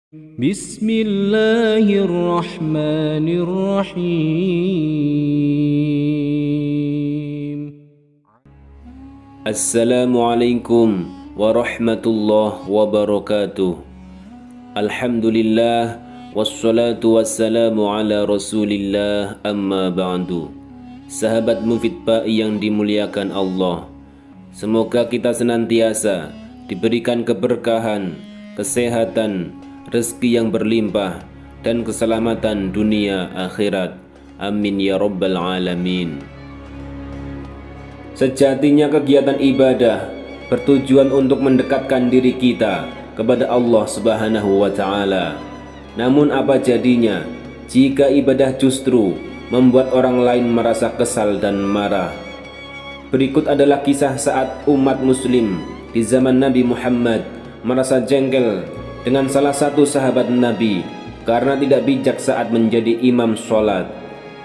Bismillahirrahmanirrahim. Assalamualaikum warahmatullahi wabarakatuh. Alhamdulillah wassalatu wassalamu ala rasulillah, amma ba'du. Sahabat Mufid Ba'i yang dimuliakan Allah, semoga kita senantiasa diberikan keberkahan, kesehatan, rezeki yang berlimpah, dan keselamatan dunia akhirat. Amin ya rabbal alamin. Sejatinya kegiatan ibadah bertujuan untuk mendekatkan diri kita kepada Allah Subhanahu wa Ta'ala. Namun apa jadinya jika ibadah justru membuat orang lain merasa kesal dan marah? Berikut adalah kisah saat umat muslim di zaman Nabi Muhammad merasa jengkel dengan salah satu sahabat Nabi karena tidak bijak saat menjadi imam sholat,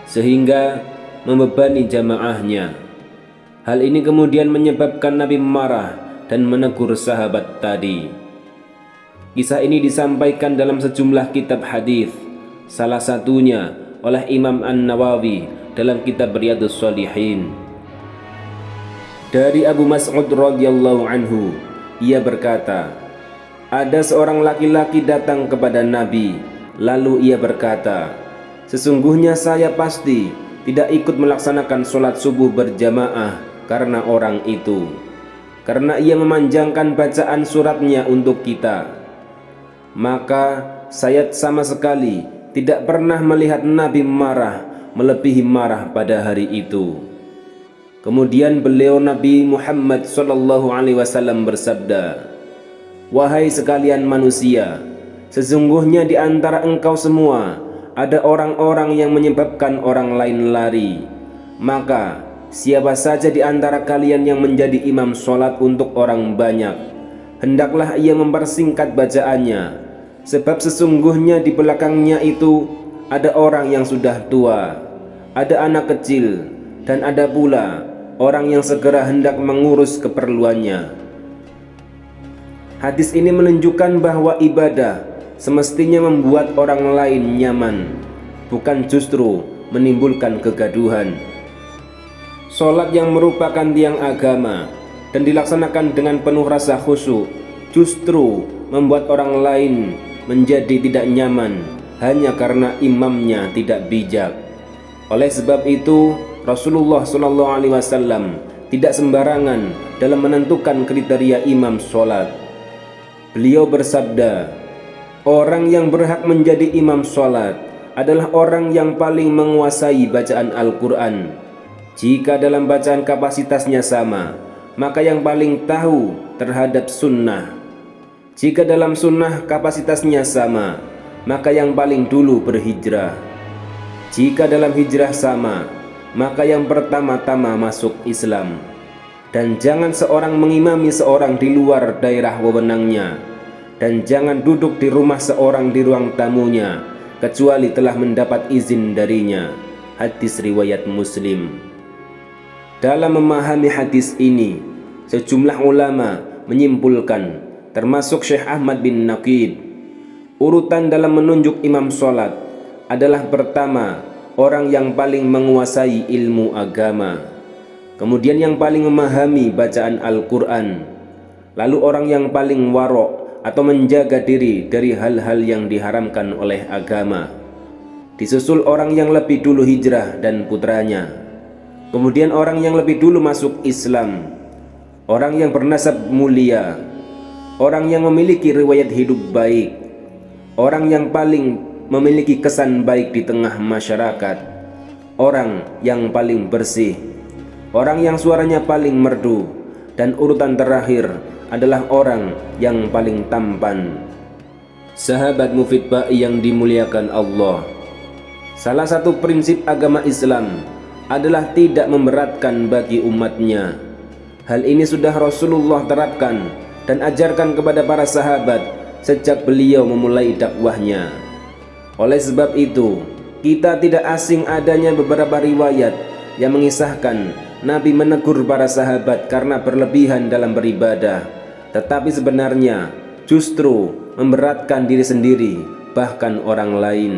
sehingga membebani jamaahnya. Hal ini kemudian menyebabkan Nabi marah dan menegur sahabat tadi. Kisah ini disampaikan dalam sejumlah kitab hadis, salah satunya oleh Imam An-Nawawi dalam kitab Riyadhus Shalihin. Dari Abu Mas'ud radhiyallahu anhu, ia berkata, ada seorang laki-laki datang kepada Nabi, lalu ia berkata, sesungguhnya saya pasti tidak ikut melaksanakan sholat subuh berjamaah karena orang itu, karena ia memanjangkan bacaan suratnya untuk kita. Maka saya sama sekali tidak pernah melihat Nabi marah melebihi marah pada hari itu. Kemudian beliau Nabi Muhammad SAW bersabda, wahai sekalian manusia, sesungguhnya di antara engkau semua ada orang-orang yang menyebabkan orang lain lari. Maka siapa saja di antara kalian yang menjadi imam sholat untuk orang banyak, hendaklah ia mempersingkat bacaannya, sebab sesungguhnya di belakangnya itu ada orang yang sudah tua, ada anak kecil, dan ada pula orang yang segera hendak mengurus keperluannya. Hadis ini menunjukkan bahwa ibadah semestinya membuat orang lain nyaman, bukan justru menimbulkan kegaduhan. Sholat yang merupakan tiang agama dan dilaksanakan dengan penuh rasa khusyuk justru membuat orang lain menjadi tidak nyaman hanya karena imamnya tidak bijak. Oleh sebab itu, Rasulullah SAW tidak sembarangan dalam menentukan kriteria imam sholat. Beliau bersabda, orang yang berhak menjadi imam sholat adalah orang yang paling menguasai bacaan Al-Quran. Jika dalam bacaan kapasitasnya sama, maka yang paling tahu terhadap sunnah. Jika dalam sunnah kapasitasnya sama, maka yang paling dulu berhijrah. Jika dalam hijrah sama, maka yang pertama-tama masuk Islam. Dan jangan seorang mengimami seorang di luar daerah wewenangnya, dan jangan duduk di rumah seorang di ruang tamunya kecuali telah mendapat izin darinya. Hadis riwayat Muslim. Dalam memahami hadis ini, sejumlah ulama menyimpulkan, termasuk Syekh Ahmad bin Naqid, urutan dalam menunjuk imam sholat adalah pertama orang yang paling menguasai ilmu agama, kemudian yang paling memahami bacaan Al-Quran, lalu orang yang paling warok atau menjaga diri dari hal-hal yang diharamkan oleh agama, disusul orang yang lebih dulu hijrah dan putranya, kemudian orang yang lebih dulu masuk Islam, orang yang bernasab mulia, orang yang memiliki riwayat hidup baik, orang yang paling memiliki kesan baik di tengah masyarakat, orang yang paling bersih, orang yang suaranya paling merdu, dan urutan terakhir adalah orang yang paling tampan. Sahabat Mufid Ba'i yang dimuliakan Allah, salah satu prinsip agama Islam adalah tidak memberatkan bagi umatnya. Hal ini sudah Rasulullah terapkan dan ajarkan kepada para sahabat sejak beliau memulai dakwahnya. Oleh sebab itu, kita tidak asing adanya beberapa riwayat yang mengisahkan Nabi menegur para sahabat karena berlebihan dalam beribadah. Tetapi sebenarnya justru memberatkan diri sendiri, bahkan orang lain.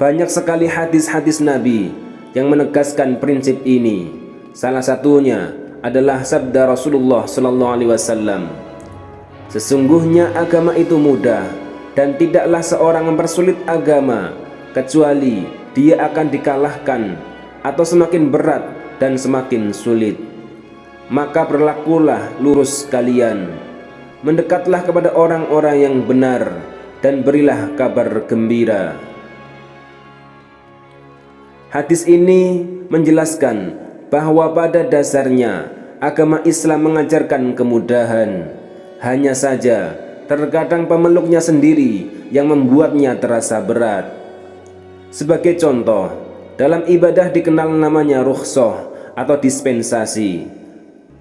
Banyak sekali hadis-hadis Nabi yang menegaskan prinsip ini. Salah satunya adalah sabda Rasulullah SAW. Sesungguhnya agama itu mudah, dan tidaklah seorang mempersulit agama kecuali dia akan dikalahkan atau semakin berat dan semakin sulit. Maka berlakulah lurus kalian, mendekatlah kepada orang-orang yang benar, dan berilah kabar gembira. Hadis ini menjelaskan bahwa pada dasarnya agama Islam mengajarkan kemudahan. Hanya saja terkadang pemeluknya sendiri yang membuatnya terasa berat. Sebagai contoh, dalam ibadah dikenal namanya rukhsah atau dispensasi.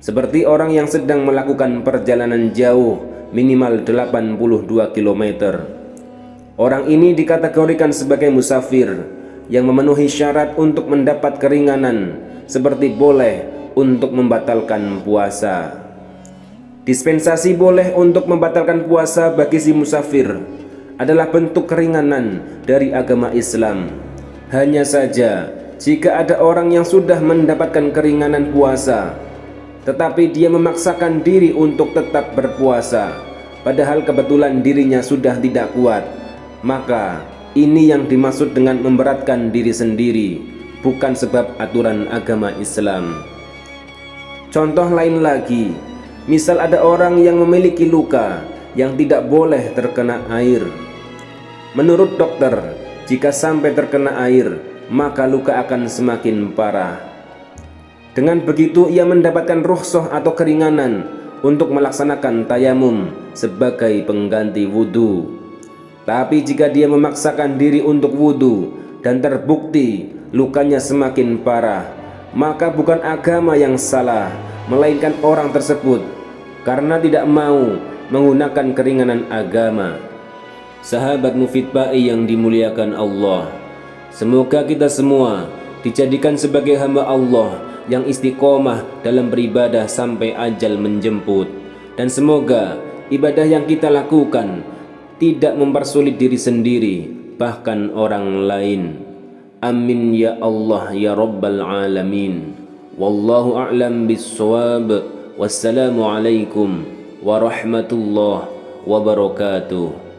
Seperti orang yang sedang melakukan perjalanan jauh minimal 82 km. Orang ini dikategorikan sebagai musafir yang memenuhi syarat untuk mendapat keringanan, seperti boleh untuk membatalkan puasa. Dispensasi boleh untuk membatalkan puasa bagi si musafir adalah bentuk keringanan dari agama Islam. Hanya saja, jika ada orang yang sudah mendapatkan keringanan puasa, tetapi dia memaksakan diri untuk tetap berpuasa, padahal kebetulan dirinya sudah tidak kuat, maka ini yang dimaksud dengan memberatkan diri sendiri, bukan sebab aturan agama Islam. Contoh lain lagi, misal ada orang yang memiliki luka yang tidak boleh terkena air. Menurut dokter, jika sampai terkena air, maka luka akan semakin parah. Dengan begitu ia mendapatkan rukhsah atau keringanan untuk melaksanakan tayamum sebagai pengganti wudhu. Tapi jika dia memaksakan diri untuk wudhu dan terbukti lukanya semakin parah, maka bukan agama yang salah, melainkan orang tersebut karena tidak mau menggunakan keringanan agama. Sahabat Mufid Ba'i yang dimuliakan Allah, semoga kita semua dijadikan sebagai hamba Allah yang istiqomah dalam beribadah sampai ajal menjemput, dan semoga ibadah yang kita lakukan tidak mempersulit diri sendiri, bahkan orang lain. Amin ya Allah ya Rabbal Alamin. Wallahu a'lam bissawab. Wassalamualaikum warahmatullahi wabarakatuh.